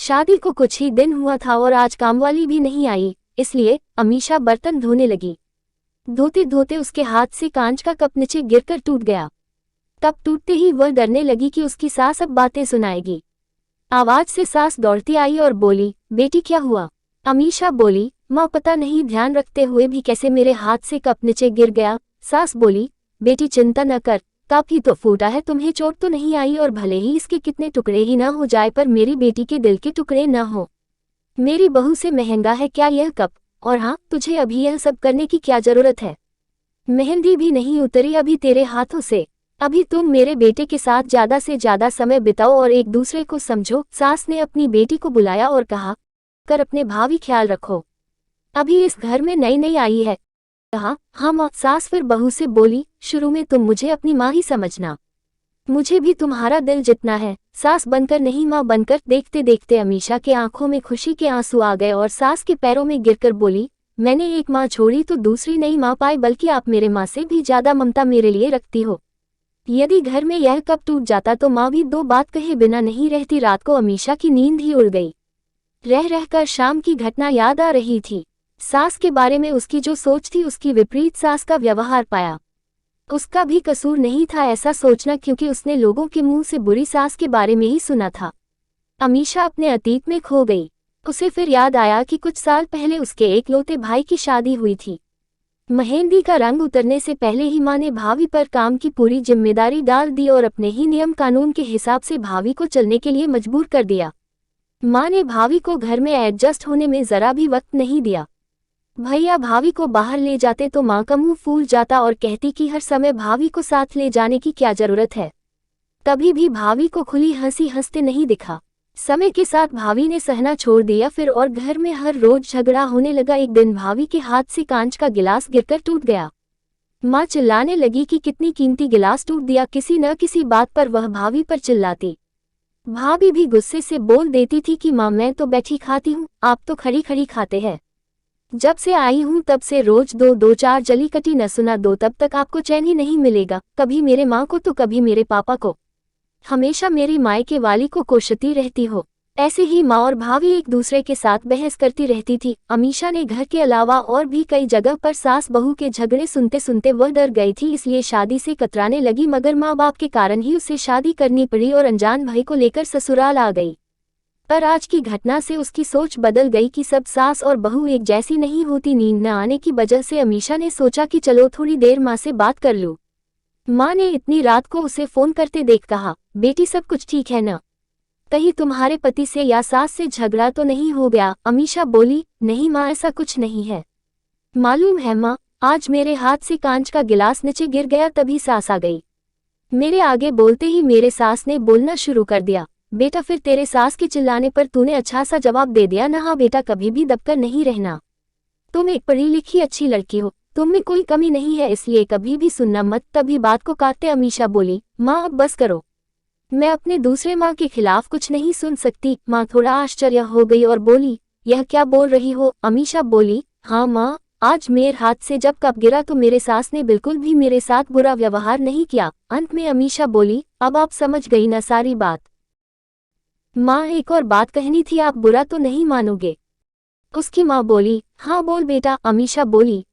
शादी को कुछ ही दिन हुआ था और आज कामवाली भी नहीं आई, इसलिए अमीशा बर्तन धोने लगी। धोते धोते उसके हाथ से कांच का कप नीचे गिरकर टूट गया। तब टूटते ही वह डरने लगी कि उसकी सास अब बातें सुनाएगी। आवाज से सास दौड़ती आई और बोली, बेटी क्या हुआ? अमीशा बोली, माँ पता नहीं ध्यान रखते हुए भी कैसे मेरे हाथ से कप नीचे गिर गया। सास बोली, बेटी चिंता न कर, कप ही तो फूटा है, तुम्हें चोट तो नहीं आई और भले ही इसके कितने टुकड़े ही न हो जाए पर मेरी बेटी के दिल के टुकड़े न हो। मेरी बहू से महंगा है क्या यह कप? और हाँ, तुझे अभी यह सब करने की क्या जरूरत है? मेहंदी भी नहीं उतरी अभी तेरे हाथों से। अभी तुम मेरे बेटे के साथ ज्यादा से ज्यादा समय बिताओ और एक दूसरे को समझो। सास ने अपनी बेटी को बुलाया और कहा, कर अपने भावी ख्याल रखो, अभी इस घर में नई नई आई है। कहा, हाँ माँ। सास फिर बहू से बोली, शुरू में तुम मुझे अपनी माँ ही समझना, मुझे भी तुम्हारा दिल जितना है। सास बनकर नहीं माँ बनकर। देखते देखते अमीशा के आंखों में खुशी के आंसू आ गए और सास के पैरों में गिरकर बोली, मैंने एक माँ छोड़ी तो दूसरी नहीं माँ पाई, बल्कि आप मेरे माँ से भी ज्यादा ममता मेरे लिए रखती हो। यदि घर में यह कप टूट जाता तो माँ भी दो बात कहे बिना नहीं रहती। रात को अमीशा की नींद ही उड़ गई। रह रहकर शाम की घटना याद आ रही थी। सास के बारे में उसकी जो सोच थी उसकी विपरीत सास का व्यवहार पाया। उसका भी कसूर नहीं था ऐसा सोचना, क्योंकि उसने लोगों के मुंह से बुरी सास के बारे में ही सुना था। अमीशा अपने अतीत में खो गई। उसे फिर याद आया कि कुछ साल पहले उसके एकलौते भाई की शादी हुई थी। मेहंदी का रंग उतरने से पहले ही माँ ने भाभी पर काम की पूरी जिम्मेदारी डाल दी और अपने ही नियम कानून के हिसाब से भाभी को चलने के लिए मजबूर कर दिया। माँ ने भाभी को घर में एडजस्ट होने में जरा भी वक्त नहीं दिया। भैया भाभी को बाहर ले जाते तो माँ का मुंह फूल जाता और कहती कि हर समय भाभी को साथ ले जाने की क्या जरूरत है। कभी भी भाभी को खुली हंसी हंसते नहीं दिखा। समय के साथ भाभी ने सहना छोड़ दिया फिर और घर में हर रोज झगड़ा होने लगा। एक दिन भाभी के हाथ से कांच का गिलास गिरकर टूट गया। माँ चिल्लाने लगी कि कितनी कीमती गिलास टूट दिया। किसी न किसी बात पर वह भाभी पर चिल्लाती। भाभी भी गुस्से से बोल देती थी कि माँ मैं तो बैठी खाती हूँ, आप तो खड़ी खड़ी खाते हैं। जब से आई हूँ तब से रोज दो दो चार जली कटी न सुना दो, तब तक आपको चैन ही नहीं मिलेगा। कभी मेरे माँ को तो कभी मेरे पापा को, हमेशा मेरी मायके वाली को कोसती रहती हो। ऐसे ही माँ और भाभी एक दूसरे के साथ बहस करती रहती थी। अमीशा ने घर के अलावा और भी कई जगह पर सास बहू के झगड़े सुनते सुनते वह डर गई थी, इसलिए शादी से कतराने लगी। मगर माँ बाप के कारण ही उसे शादी करनी पड़ी और अनजान भाई को लेकर ससुराल आ गई। पर आज की घटना से उसकी सोच बदल गई कि सब सास और बहू एक जैसी नहीं होती। नींद न आने की वजह से अमीशा ने सोचा कि चलो थोड़ी देर माँ से बात कर लूं। माँ ने इतनी रात को उसे फोन करते देख कहा, बेटी सब कुछ ठीक है न? कहीं तुम्हारे पति से या सास से झगड़ा तो नहीं हो गया? अमीशा बोली, नहीं माँ ऐसा कुछ नहीं है। मालूम है माँ, आज मेरे हाथ से कांच का गिलास नीचे गिर गया तभी सास आ गई। मेरे आगे बोलते ही मेरे सास ने बोलना शुरू कर दिया। बेटा फिर तेरे सास के चिल्लाने पर तूने अच्छा सा जवाब दे दिया ना? हाँ बेटा, कभी भी दबकर नहीं रहना। तुम एक पढ़ी लिखी अच्छी लड़की हो, तुम में कोई कमी नहीं है, इसलिए कभी भी सुनना मत। तभी बात को काटते अमीशा बोली, माँ अब बस करो, मैं अपने दूसरे माँ के खिलाफ कुछ नहीं सुन सकती। माँ थोड़ा आश्चर्य हो गई और बोली, यह क्या बोल रही हो? अमीशा बोली, हाँ माँ, आज मेरे हाथ से जब कप गिरा तो मेरे सास ने बिल्कुल भी मेरे साथ बुरा व्यवहार नहीं किया। अंत में अमीशा बोली, अब आप समझ गई ना सारी बात? माँ एक और बात कहनी थी, आप बुरा तो नहीं मानोगे? उसकी माँ बोली, हाँ बोल बेटा। अमीशा बोली,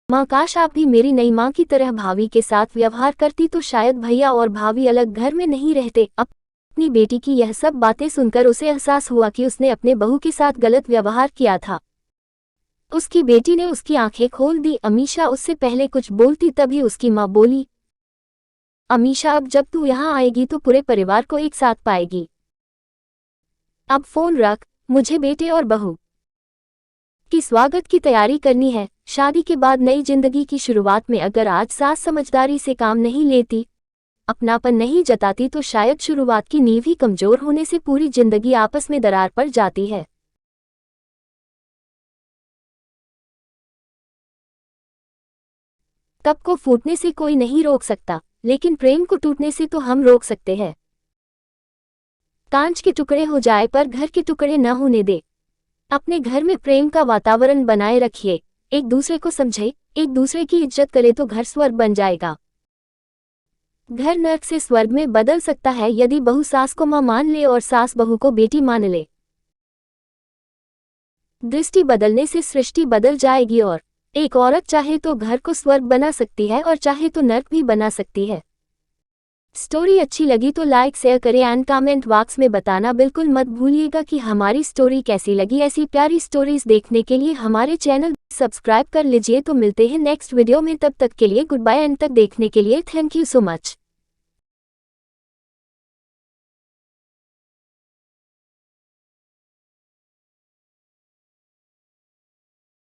माँ काश आप भी मेरी नई माँ की तरह भाभी के साथ व्यवहार करती तो शायद भैया और भाभी अलग घर में नहीं रहते। अपनी बेटी की यह सब बातें सुनकर उसे एहसास हुआ कि उसने अपने बहू के साथ गलत व्यवहार किया था। उसकी बेटी ने उसकी आंखें खोल दी। अमीशा उससे पहले कुछ बोलती तभी उसकी माँ बोली, अमीशा अब जब तू यहाँ आएगी तो पूरे परिवार को एक साथ पाएगी। अब फोन रख, मुझे बेटे और बहू की स्वागत की तैयारी करनी है। शादी के बाद नई जिंदगी की शुरुआत में अगर आज सास समझदारी से काम नहीं लेती, अपनापन नहीं जताती तो शायद शुरुआत की नींव ही कमजोर होने से पूरी जिंदगी आपस में दरार पड़ जाती है। कप को फूटने से कोई नहीं रोक सकता, लेकिन प्रेम को टूटने से तो हम रोक सकते हैं। कांच के टुकड़े हो जाए पर घर के टुकड़े न होने दे। अपने घर में प्रेम का वातावरण बनाए रखिए, एक दूसरे को समझे, एक दूसरे की इज्जत करे तो घर स्वर्ग बन जाएगा। घर नर्क से स्वर्ग में बदल सकता है यदि बहू सास को मां मान ले और सास बहू को बेटी मान ले। दृष्टि बदलने से सृष्टि बदल जाएगी और एक औरत चाहे तो घर को स्वर्ग बना सकती है और चाहे तो नर्क भी बना सकती है। स्टोरी अच्छी लगी तो लाइक शेयर करें एंड कमेंट बॉक्स में बताना बिल्कुल मत भूलिएगा कि हमारी स्टोरी कैसी लगी। ऐसी प्यारी स्टोरीज देखने के लिए हमारे चैनल सब्सक्राइब कर लीजिए। तो मिलते हैं नेक्स्ट वीडियो में, तब तक के लिए गुड बाय। एंड तक देखने के लिए थैंक यू सो मच।